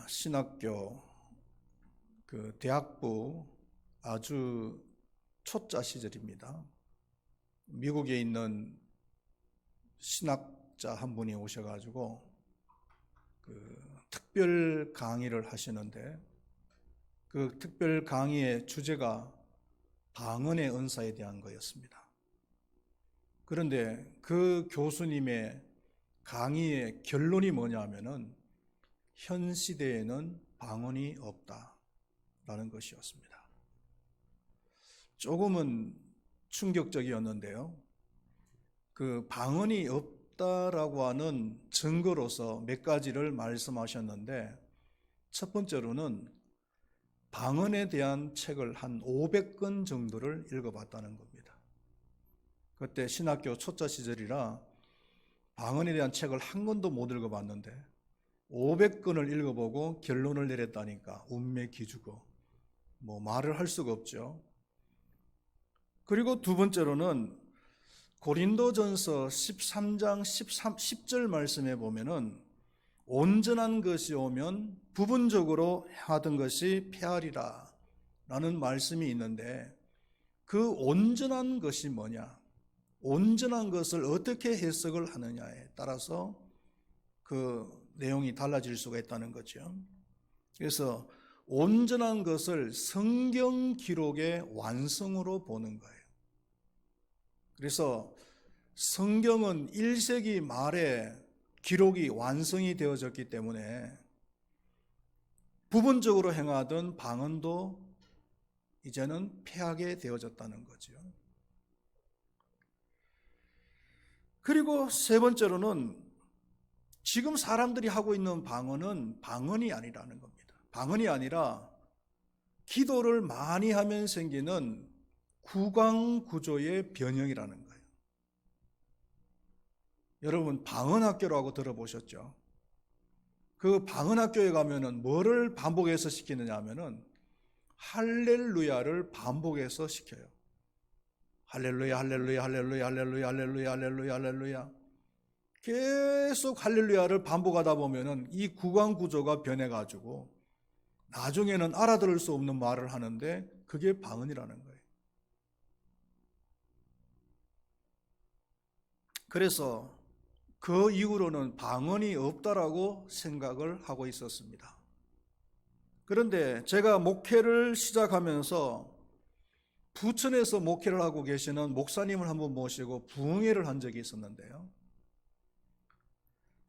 신학교 대학부 아주 초짜 시절입니다. 미국에 있는 신학자 한 분이 오셔가지고 특별 강의를 하시는데, 그 특별 강의의 주제가 방언의 은사에 대한 거였습니다. 그런데 그 교수님의 강의의 결론이 뭐냐면은 현 시대에는 방언이 없다라는 것이었습니다. 조금은 충격적이었는데요. 그 방언이 없다라고 하는 증거로서 몇 가지를 말씀하셨는데, 첫 번째로는 방언에 대한 책을 한 500권 정도를 읽어봤다는 겁니다. 그때 신학교 초짜 시절이라 방언에 대한 책을 한 권도 못 읽어봤는데 500권을 읽어보고 결론을 내렸다니까 운매 기주고 말을 할 수가 없죠. 그리고 두 번째로는 고린도전서 13장 10절 말씀에 보면은 온전한 것이 오면 부분적으로 행하던 것이 폐하리라 라는 말씀이 있는데, 그 온전한 것이 뭐냐, 온전한 것을 어떻게 해석을 하느냐에 따라서 그 내용이 달라질 수가 있다는 거죠. 그래서 온전한 것을 성경 기록의 완성으로 보는 거예요. 그래서 성경은 1세기 말에 기록이 완성이 되어졌기 때문에 부분적으로 행하던 방언도 이제는 폐하게 되어졌다는 거죠. 그리고 세 번째로는 지금 사람들이 하고 있는 방언은 방언이 아니라는 겁니다. 방언이 아니라 기도를 많이 하면 생기는 구강구조의 변형이라는 거예요. 여러분, 방언학교라고 들어보셨죠? 그 방언학교에 가면은 뭐를 반복해서 시키느냐 하면은 할렐루야를 반복해서 시켜요. 할렐루야, 할렐루야, 할렐루야, 할렐루야, 할렐루야, 할렐루야, 할렐루야. 계속 할렐루야를 반복하다 보면은 이 구강구조가 변해가지고 나중에는 알아들을 수 없는 말을 하는데 그게 방언이라는 거예요. 그래서 그 이후로는 방언이 없다라고 생각을 하고 있었습니다. 그런데 제가 목회를 시작하면서 부천에서 목회를 하고 계시는 목사님을 한번 모시고 부흥회를 한 적이 있었는데요.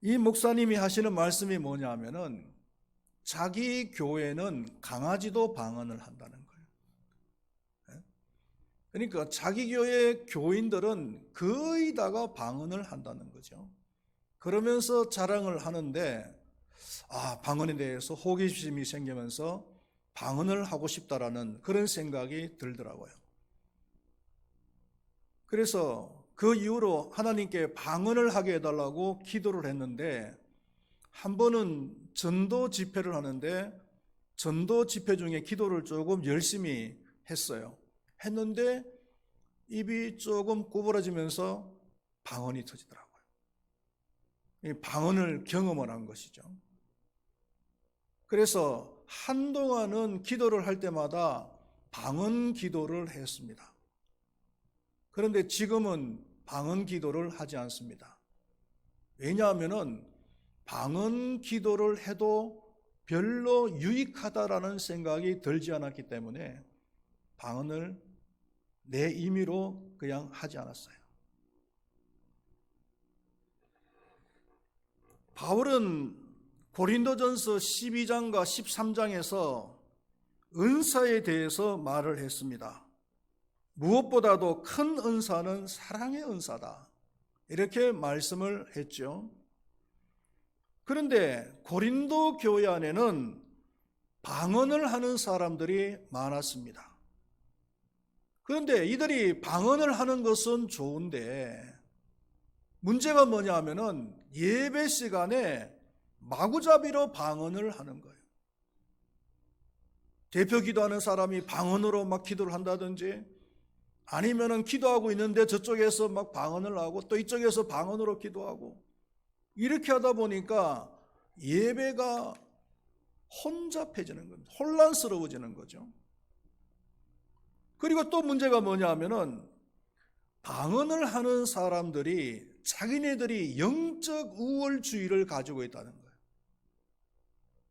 이 목사님이 하시는 말씀이 뭐냐면은 자기 교회는 강아지도 방언을 한다는 거예요. 그러니까 자기 교회 교인들은 거의 다가 방언을 한다는 거죠. 그러면서 자랑을 하는데 방언에 대해서 호기심이 생기면서 방언을 하고 싶다라는 그런 생각이 들더라고요. 그래서 그 이후로 하나님께 방언을 하게 해달라고 기도를 했는데, 한 번은 전도 집회를 하는데 전도 집회 중에 기도를 조금 열심히 했는데 입이 조금 구부러지면서 방언이 터지더라고요. 이 방언을 경험을 한 것이죠. 그래서 한동안은 기도를 할 때마다 방언 기도를 했습니다. 그런데 지금은 방언 기도를 하지 않습니다. 왜냐하면은 방언 기도를 해도 별로 유익하다라는 생각이 들지 않았기 때문에 방언을 내 임의로 그냥 하지 않았어요. 바울은 고린도전서 12장과 13장에서 은사에 대해서 말을 했습니다. 무엇보다도 큰 은사는 사랑의 은사다, 이렇게 말씀을 했죠. 그런데 고린도 교회 안에는 방언을 하는 사람들이 많았습니다. 그런데 이들이 방언을 하는 것은 좋은데 문제가 뭐냐 하면은 예배 시간에 마구잡이로 방언을 하는 거예요. 대표 기도하는 사람이 방언으로 막 기도를 한다든지, 아니면은 기도하고 있는데 저쪽에서 막 방언을 하고 또 이쪽에서 방언으로 기도하고, 이렇게 하다 보니까 예배가 혼잡해지는 겁니다. 혼란스러워지는 거죠. 그리고 또 문제가 뭐냐 하면은 방언을 하는 사람들이 자기네들이 영적 우월주의를 가지고 있다는 거예요.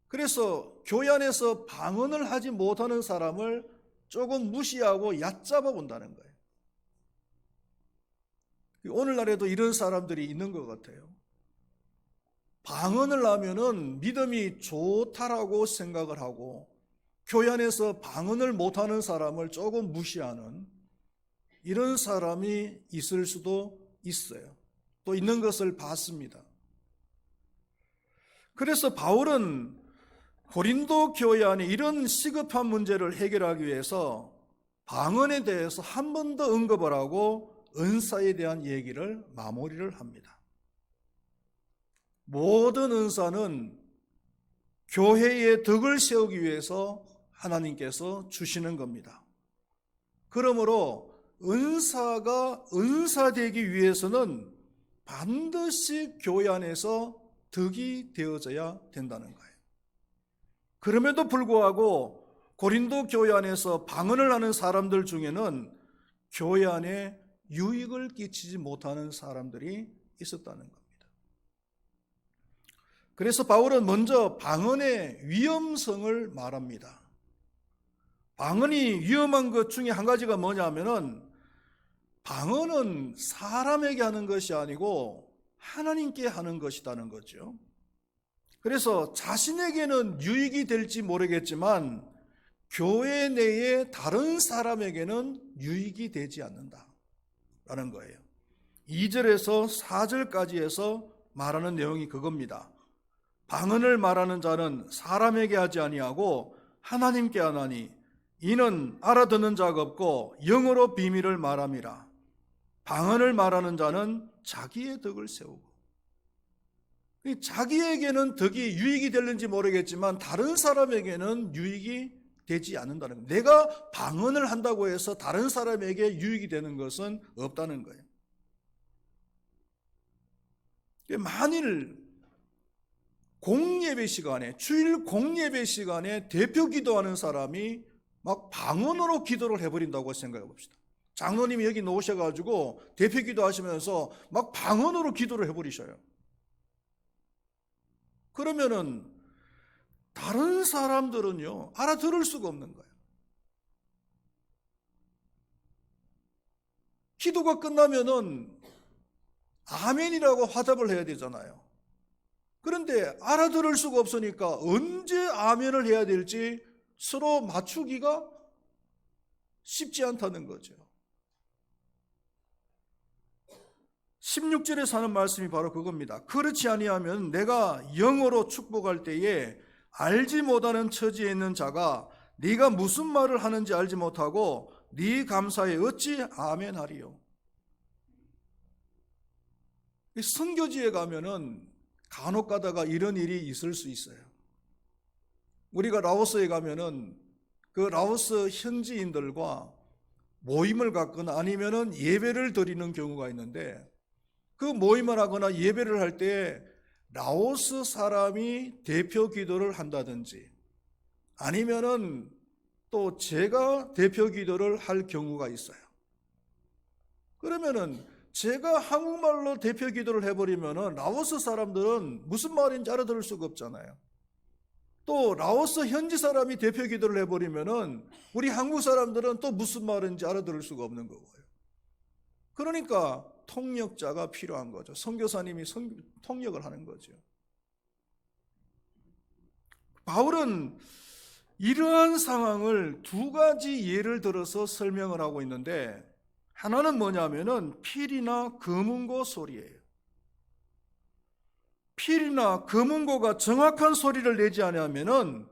그래서 교회 안에서 방언을 하지 못하는 사람을 조금 무시하고 얕잡아 본다는 거예요. 오늘날에도 이런 사람들이 있는 것 같아요. 방언을 하면은 믿음이 좋다라고 생각을 하고 교회 안에서 방언을 못하는 사람을 조금 무시하는 이런 사람이 있을 수도 있어요. 또 있는 것을 봤습니다. 그래서 바울은 고린도 교회 안에 이런 시급한 문제를 해결하기 위해서 방언에 대해서 한 번 더 언급을 하고 은사에 대한 얘기를 마무리를 합니다. 모든 은사는 교회의 덕을 세우기 위해서 하나님께서 주시는 겁니다. 그러므로 은사가 은사되기 위해서는 반드시 교회 안에서 덕이 되어져야 된다는 거예요. 그럼에도 불구하고 고린도 교회 안에서 방언을 하는 사람들 중에는 교회 안에 유익을 끼치지 못하는 사람들이 있었다는 겁니다. 그래서 바울은 먼저 방언의 위험성을 말합니다. 방언이 위험한 것 중에 한 가지가 뭐냐면은 방언은 사람에게 하는 것이 아니고 하나님께 하는 것이라는 거죠. 그래서 자신에게는 유익이 될지 모르겠지만 교회 내에 다른 사람에게는 유익이 되지 않는다라는 거예요. 2절에서 4절까지 해서 말하는 내용이 그겁니다. 방언을 말하는 자는 사람에게 하지 아니하고 하나님께 하나니 이는 알아듣는 자가 없고 영어로 비밀을 말함이라. 방언을 말하는 자는 자기의 덕을 세우고, 자기에게는 덕이 유익이 되는지 모르겠지만 다른 사람에게는 유익이 되지 않는다는 거예요. 내가 방언을 한다고 해서 다른 사람에게 유익이 되는 것은 없다는 거예요. 만일 공예배 시간에, 주일 공예배 시간에 대표 기도하는 사람이 막 방언으로 기도를 해버린다고 생각해 봅시다. 장로님이 여기 놓으셔가지고 대표 기도하시면서 막 방언으로 기도를 해버리셔요. 그러면은 다른 사람들은요 알아들을 수가 없는 거예요. 기도가 끝나면은 아멘이라고 화답을 해야 되잖아요. 그런데 알아들을 수가 없으니까 언제 아멘을 해야 될지 서로 맞추기가 쉽지 않다는 거죠. 16절에 사는 말씀이 바로 그겁니다. 그렇지 아니하면 내가 영어로 축복할 때에 알지 못하는 처지에 있는 자가 네가 무슨 말을 하는지 알지 못하고 네 감사에 어찌 아멘하리요. 선교지에 가면은 간혹 가다가 이런 일이 있을 수 있어요. 우리가 라오스에 가면은 그 라오스 현지인들과 모임을 갖거나 아니면은 예배를 드리는 경우가 있는데 그 모임을 하거나 예배를 할 때 라오스 사람이 대표 기도를 한다든지 아니면은 또 제가 대표 기도를 할 경우가 있어요. 그러면은 제가 한국말로 대표 기도를 해버리면은 라오스 사람들은 무슨 말인지 알아들을 수가 없잖아요. 또 라오스 현지 사람이 대표 기도를 해버리면은 우리 한국 사람들은 또 무슨 말인지 알아들을 수가 없는 거고요. 그러니까 통역자가 필요한 거죠. 선교사님이 통역을 하는 거죠. 바울은 이러한 상황을 두 가지 예를 들어서 설명을 하고 있는데 하나는 뭐냐면은 필이나 금은고 소리예요. 필이나 금은고가 정확한 소리를 내지 않으면은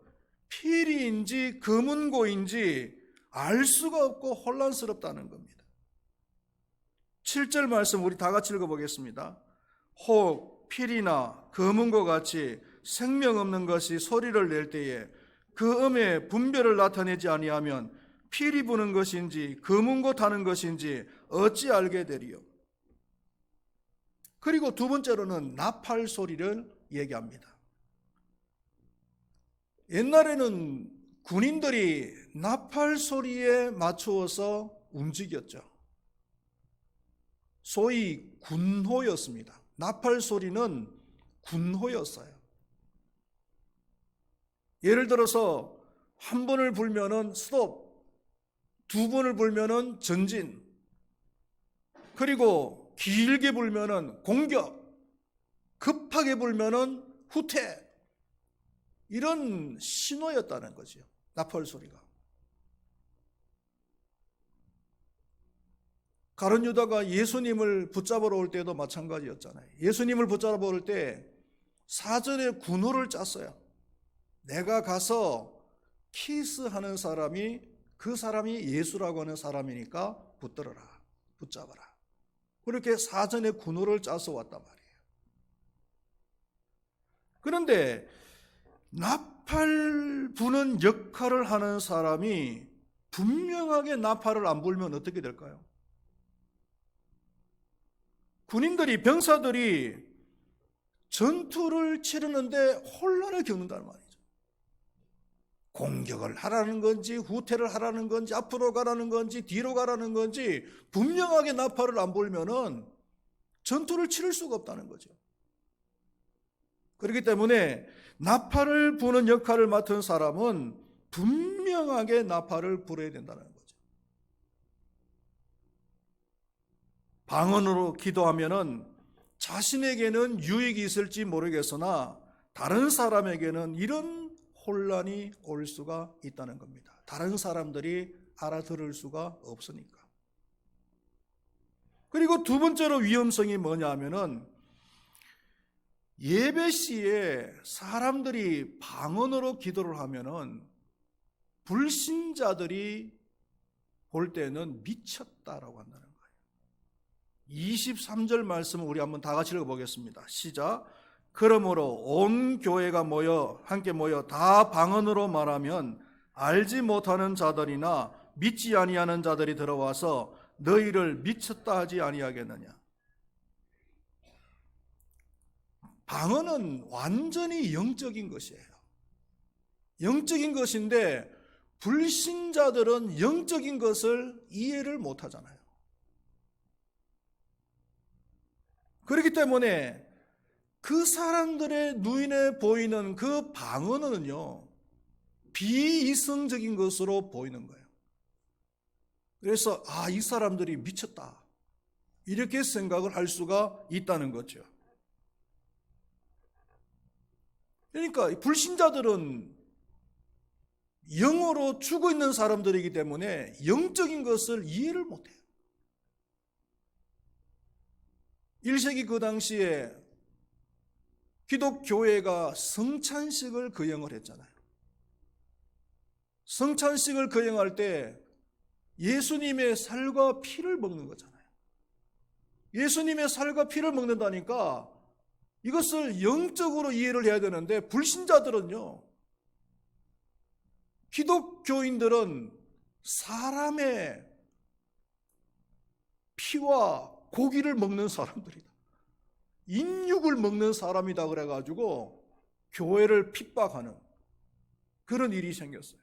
필인지 금은고인지 알 수가 없고 혼란스럽다는 겁니다. 7절 말씀 우리 다 같이 읽어보겠습니다. 혹 필이나 금은고 같이 생명 없는 것이 소리를 낼 때에 그 음의 분별을 나타내지 아니하면 필이 부는 것인지 금은고 타는 것인지 어찌 알게 되리요. 그리고 두 번째로는 나팔 소리를 얘기합니다. 옛날에는 군인들이 나팔 소리에 맞추어서 움직였죠. 소위 군호였습니다. 나팔 소리는 군호였어요. 예를 들어서 한 번을 불면은 스톱, 두 번을 불면은 전진, 그리고 길게 불면은 공격, 급하게 불면은 후퇴, 이런 신호였다는 거죠. 나팔 소리가. 가룟 유다가 예수님을 붙잡으러 올 때도 마찬가지였잖아요. 예수님을 붙잡으러 올 때 사전에 군호를 짰어요. 내가 가서 키스하는 사람이 그 사람이 예수라고 하는 사람이니까 붙들어라, 붙잡아라. 그렇게 사전에 군호를 짜서 왔단 말이에요. 그런데 나팔 부는 역할을 하는 사람이 분명하게 나팔을 안 불면 어떻게 될까요? 군인들이, 병사들이 전투를 치르는데 혼란을 겪는다는 말이죠. 공격을 하라는 건지 후퇴를 하라는 건지 앞으로 가라는 건지 뒤로 가라는 건지 분명하게 나팔을 안 불면은 전투를 치를 수가 없다는 거죠. 그렇기 때문에 나팔을 부는 역할을 맡은 사람은 분명하게 나팔을 불어야 된다는 거죠. 방언으로 기도하면은 자신에게는 유익이 있을지 모르겠으나 다른 사람에게는 이런 혼란이 올 수가 있다는 겁니다. 다른 사람들이 알아들을 수가 없으니까. 그리고 두 번째로 위험성이 뭐냐 하면은 예배 시에 사람들이 방언으로 기도를 하면은 불신자들이 볼 때는 미쳤다라고 한다는 거예요. 23절 말씀을 우리 한번 다 같이 읽어보겠습니다. 시작. 그러므로 온 교회가 함께 모여 다 방언으로 말하면 알지 못하는 자들이나 믿지 아니하는 자들이 들어와서 너희를 미쳤다 하지 아니하겠느냐. 방언은 완전히 영적인 것이에요. 영적인 것인데 불신자들은 영적인 것을 이해를 못하잖아요. 그렇기 때문에 그 사람들의 눈에 보이는 그 방언은요, 비이성적인 것으로 보이는 거예요. 그래서 이 사람들이 미쳤다, 이렇게 생각을 할 수가 있다는 거죠. 그러니까 불신자들은 영으로 죽어 있는 사람들이기 때문에 영적인 것을 이해를 못해요. 1세기 그 당시에 기독교회가 성찬식을 거행을 했잖아요. 성찬식을 거행할 때 예수님의 살과 피를 먹는 거잖아요. 예수님의 살과 피를 먹는다니까 이것을 영적으로 이해를 해야 되는데 불신자들은요, 기독교인들은 사람의 피와 고기를 먹는 사람들이다, 인육을 먹는 사람이다 그래가지고 교회를 핍박하는 그런 일이 생겼어요.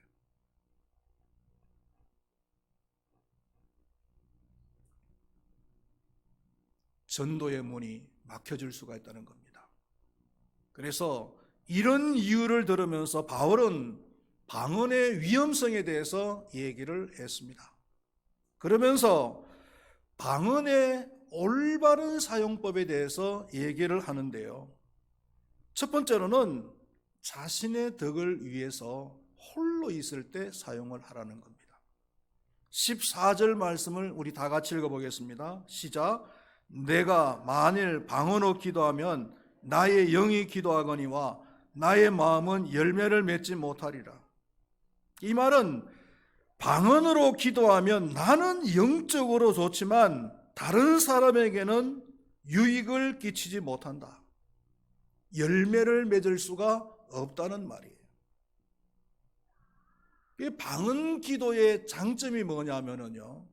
전도의 문이 막혀질 수가 있다는 겁니다. 그래서 이런 이유를 들으면서 바울은 방언의 위험성에 대해서 얘기를 했습니다. 그러면서 방언의 올바른 사용법에 대해서 얘기를 하는데요, 첫 번째로는 자신의 덕을 위해서 홀로 있을 때 사용을 하라는 겁니다. 14절 말씀을 우리 다 같이 읽어보겠습니다. 시작. 내가 만일 방언으로 기도하면 나의 영이 기도하거니와 나의 마음은 열매를 맺지 못하리라. 이 말은 방언으로 기도하면 나는 영적으로 좋지만 다른 사람에게는 유익을 끼치지 못한다, 열매를 맺을 수가 없다는 말이에요. 방언 기도의 장점이 뭐냐면요,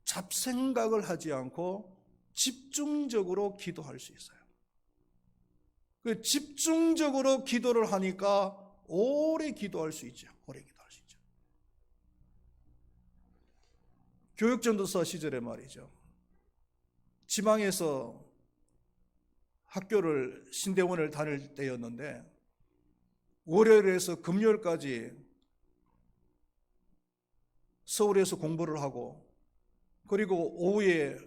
잡생각을 하지 않고 집중적으로 기도할 수 있어요. 집중적으로 기도를 하니까 오래 기도할 수 있죠. 오래 기도할 수 있죠. 교육전도사 시절에 말이죠. 지방에서 학교를 신대원을 다닐 때였는데 월요일에서 금요일까지 서울에서 공부를 하고 그리고 오후에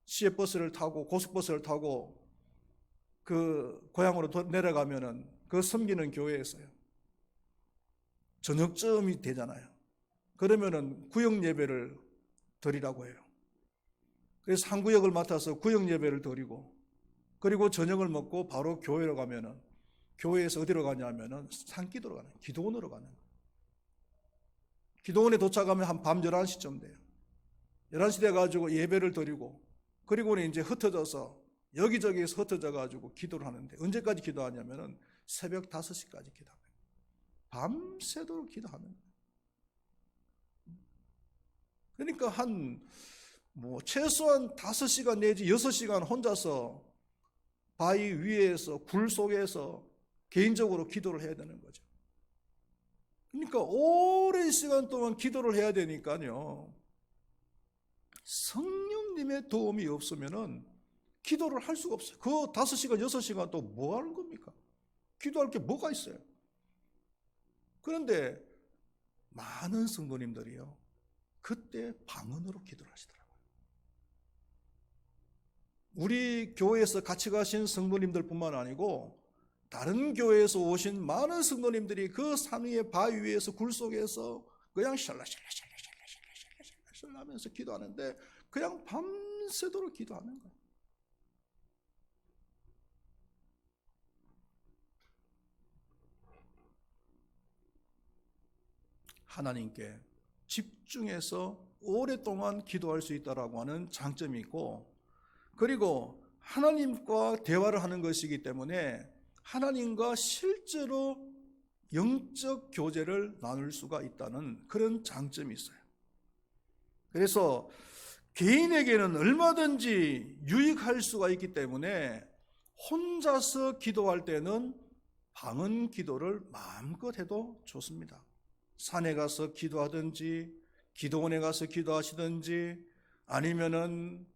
시외버스를 타고 고속버스를 타고 그 고향으로 내려가면은 그 섬기는 교회에서요. 저녁쯤이 되잖아요. 그러면은 구역 예배를 드리라고 해요. 그래서 한 구역을 맡아서 구역 예배를 드리고 그리고 저녁을 먹고 바로 교회로 가면은 교회에서 어디로 가냐면은 산기도로 가는 거예요. 기도원으로 가는 거예요. 기도원에 도착하면 한 밤 11시쯤 돼요. 11시 돼가지고 예배를 드리고 그리고는 이제 흩어져서 여기저기에서 흩어져 가지고 기도를 하는데 언제까지 기도하냐면은 새벽 5시까지 기도합니다. 밤새도록 기도하는 거예요. 그러니까 최소한 5시간 내지 6시간 혼자서 바위 위에서 굴 속에서 개인적으로 기도를 해야 되는 거죠. 그러니까 오랜 시간 동안 기도를 해야 되니까요. 성령님의 도움이 없으면은 기도를 할 수가 없어요. 그 5시간, 6시간 또 뭐 하는 겁니까? 기도할 게 뭐가 있어요? 그런데 많은 성도님들이요. 그때 방언으로 기도를 하시더라고요. 우리 교회에서 같이 가신 성도님들 뿐만 아니고 다른 교회에서 오신 많은 성도님들이 그 산 위에 바위 위에서 굴 속에서 그냥 샬라샬라샬라샬라샬라 하면서 기도하는데 그냥 밤새도록 기도하는 거예요. 하나님께 집중해서 오랫동안 기도할 수 있다라고 하는 장점이 있고 그리고 하나님과 대화를 하는 것이기 때문에 하나님과 실제로 영적 교제를 나눌 수가 있다는 그런 장점이 있어요. 그래서 개인에게는 얼마든지 유익할 수가 있기 때문에 혼자서 기도할 때는 방언 기도를 마음껏 해도 좋습니다. 산에 가서 기도하든지 기도원에 가서 기도하시든지 아니면은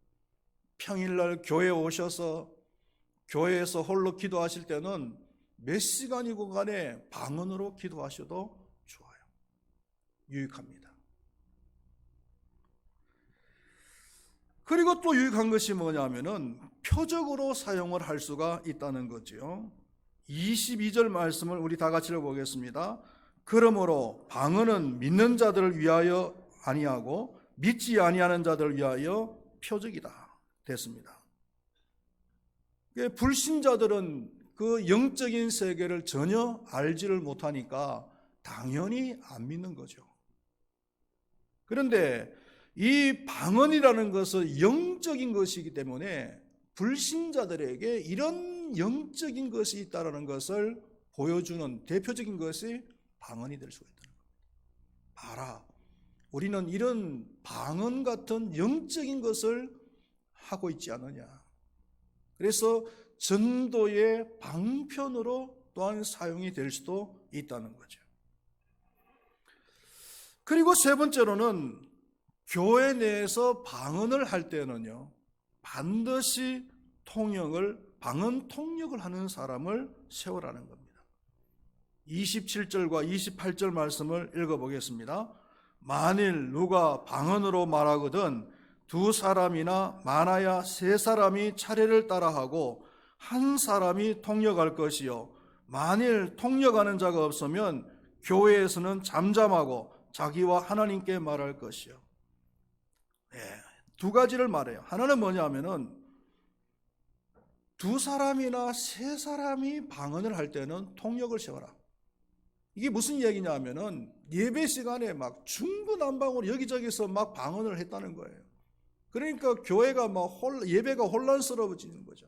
평일날 교회에 오셔서 교회에서 홀로 기도하실 때는 몇 시간이고 간에 방언으로 기도하셔도 좋아요. 유익합니다. 그리고 또 유익한 것이 뭐냐면은 표적으로 사용을 할 수가 있다는 거지요. 22절 말씀을 우리 다 같이 읽어보겠습니다. 그러므로 방언은 믿는 자들을 위하여 아니하고 믿지 아니하는 자들을 위하여 표적이다 됐습니다. 불신자들은 그 영적인 세계를 전혀 알지를 못하니까 당연히 안 믿는 거죠. 그런데 이 방언이라는 것은 영적인 것이기 때문에 불신자들에게 이런 영적인 것이 있다는 것을 보여주는 대표적인 것이 방언이 될 수가 있다는 겁니다. 봐라, 우리는 이런 방언 같은 영적인 것을 하고 있지 않느냐. 그래서 전도의 방편으로 또한 사용이 될 수도 있다는 거죠. 그리고 세 번째로는 교회 내에서 방언을 할 때는요, 반드시 방언 통역을 하는 사람을 세우라는 겁니다. 27절과 28절 말씀을 읽어보겠습니다. 만일 누가 방언으로 말하거든 두 사람이나 많아야 세 사람이 차례를 따라하고 한 사람이 통역할 것이요 만일 통역하는 자가 없으면 교회에서는 잠잠하고 자기와 하나님께 말할 것이요. 두 가지를 말해요. 하나는 뭐냐면은 두 사람이나 세 사람이 방언을 할 때는 통역을 세워라. 이게 무슨 얘기냐 하면은 예배 시간에 막 중구난방으로 여기저기서 막 방언을 했다는 거예요. 그러니까 교회가 예배가 혼란스러워지는 거죠.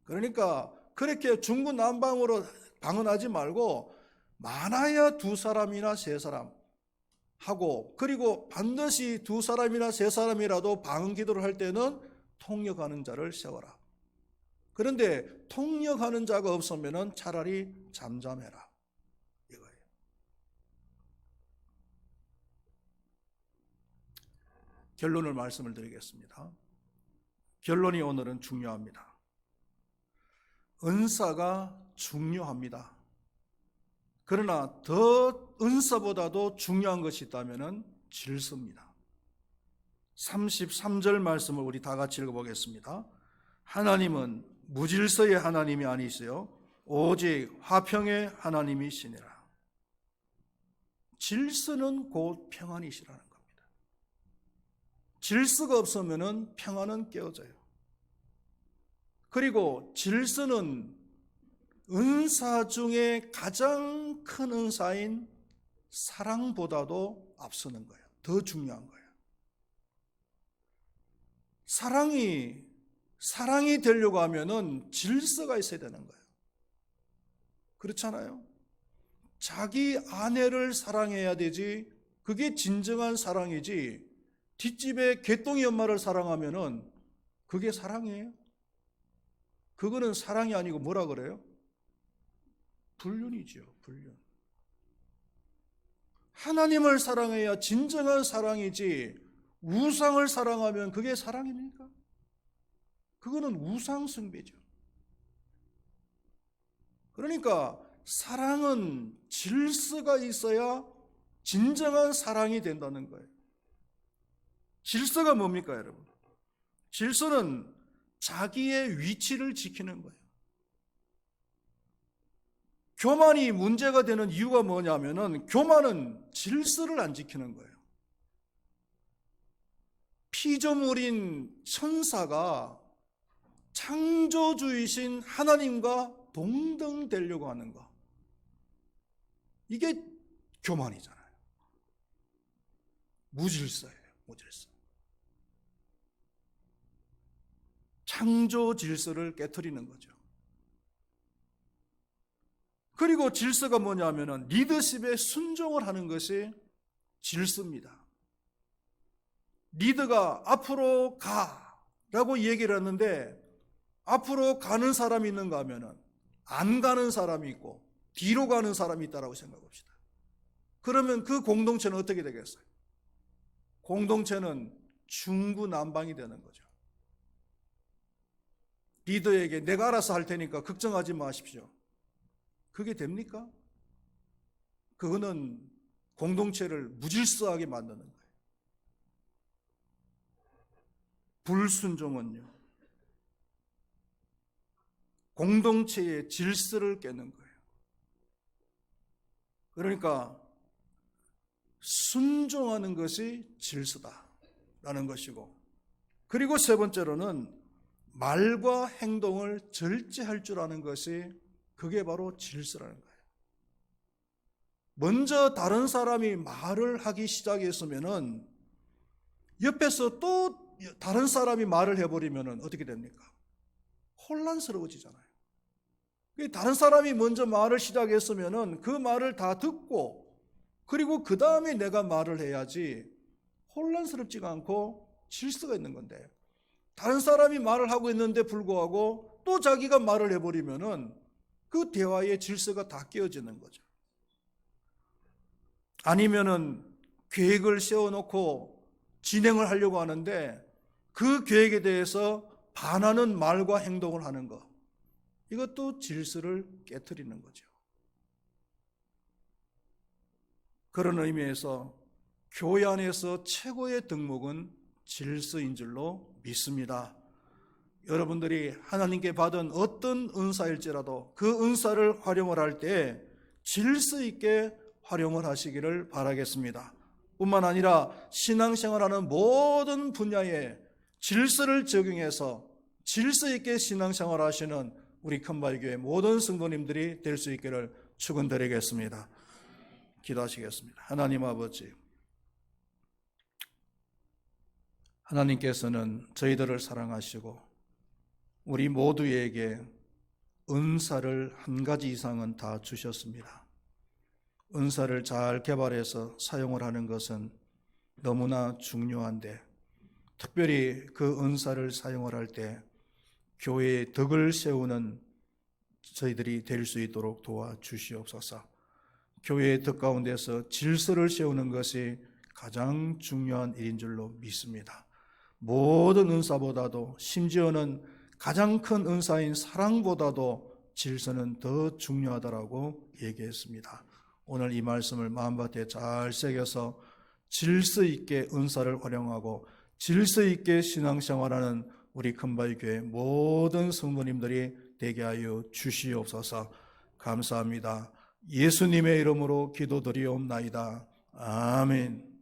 그러니까 그렇게 중구난방으로 방언하지 말고 많아야 두 사람이나 세 사람 하고 그리고 반드시 두 사람이나 세 사람이라도 방언 기도를 할 때는 통역하는 자를 세워라. 그런데 통역하는 자가 없으면 차라리 잠잠해라. 결론을 말씀을 드리겠습니다. 결론이 오늘은 중요합니다. 은사가 중요합니다. 그러나 더 은사보다도 중요한 것이 있다면 질서입니다. 33절 말씀을 우리 다 같이 읽어보겠습니다. 하나님은 무질서의 하나님이 아니시요 오직 화평의 하나님이시니라. 질서는 곧 평안이시라는 겁니다. 질서가 없으면 평안은 깨어져요. 그리고 질서는 은사 중에 가장 큰 은사인 사랑보다도 앞서는 거예요. 더 중요한 거예요. 사랑이 되려고 하면은 질서가 있어야 되는 거예요. 그렇잖아요? 자기 아내를 사랑해야 되지, 그게 진정한 사랑이지, 뒷집에 개똥이 엄마를 사랑하면은 그게 사랑이에요? 그거는 사랑이 아니고 뭐라 그래요? 불륜이죠, 불륜. 하나님을 사랑해야 진정한 사랑이지, 우상을 사랑하면 그게 사랑입니까? 그거는 우상 숭배죠. 그러니까 사랑은 질서가 있어야 진정한 사랑이 된다는 거예요. 질서가 뭡니까, 여러분? 질서는 자기의 위치를 지키는 거예요. 교만이 문제가 되는 이유가 뭐냐면은 교만은 질서를 안 지키는 거예요. 피조물인 천사가 창조주이신 하나님과 동등되려고 하는 거, 이게 교만이잖아요. 무질서예요, 무질서. 창조 질서를 깨트리는 거죠. 그리고 질서가 뭐냐면은 리더십에 순종을 하는 것이 질서입니다. 리더가 앞으로 가라고 얘기를 하는데 앞으로 가는 사람이 있는가 하면은 안 가는 사람이 있고 뒤로 가는 사람이 있다라고 생각합시다. 그러면 그 공동체는 어떻게 되겠어요? 공동체는 중구난방이 되는 거죠. 리더에게 내가 알아서 할 테니까 걱정하지 마십시오. 그게 됩니까? 그거는 공동체를 무질서하게 만드는 거예요. 불순종은요, 공동체의 질서를 깨는 거예요. 그러니까 순종하는 것이 질서다라는 것이고, 그리고 세 번째로는 말과 행동을 절제할 줄 아는 것이, 그게 바로 질서라는 거예요. 먼저 다른 사람이 말을 하기 시작했으면은 옆에서 또 다른 사람이 말을 해버리면은 어떻게 됩니까? 혼란스러워지잖아요. 다른 사람이 먼저 말을 시작했으면은 그 말을 다 듣고 그리고 그 다음에 내가 말을 해야지 혼란스럽지가 않고 질서가 있는 건데, 다른 사람이 말을 하고 있는데 불구하고 또 자기가 말을 해버리면은 그 대화의 질서가 다 깨어지는 거죠. 아니면은 계획을 세워놓고 진행을 하려고 하는데 그 계획에 대해서 반하는 말과 행동을 하는 것, 이것도 질서를 깨트리는 거죠. 그런 의미에서 교회 안에서 최고의 덕목은 질서인 줄로 믿습니다. 여러분들이 하나님께 받은 어떤 은사일지라도 그 은사를 활용을 할 때 질서 있게 활용을 하시기를 바라겠습니다. 뿐만 아니라 신앙생활하는 모든 분야에 질서를 적용해서 질서 있게 신앙생활 하시는 우리 큰바위교회 모든 성도님들이 될 수 있기를 축원드리겠습니다. 기도하시겠습니다. 하나님 아버지, 하나님께서는 저희들을 사랑하시고 우리 모두에게 은사를 한 가지 이상은 다 주셨습니다. 은사를 잘 개발해서 사용을 하는 것은 너무나 중요한데, 특별히 그 은사를 사용을 할 때 교회의 덕을 세우는 저희들이 될 수 있도록 도와주시옵소서. 교회의 덕 가운데서 질서를 세우는 것이 가장 중요한 일인 줄로 믿습니다. 모든 은사보다도, 심지어는 가장 큰 은사인 사랑보다도 질서는 더 중요하다라고 얘기했습니다. 오늘 이 말씀을 마음밭에 잘 새겨서 질서 있게 은사를 활용하고 질서 있게 신앙생활하는 우리 큰바위교회 모든 성도님들이 되게 하여 주시옵소서. 감사합니다. 예수님의 이름으로 기도드리옵나이다. 아멘.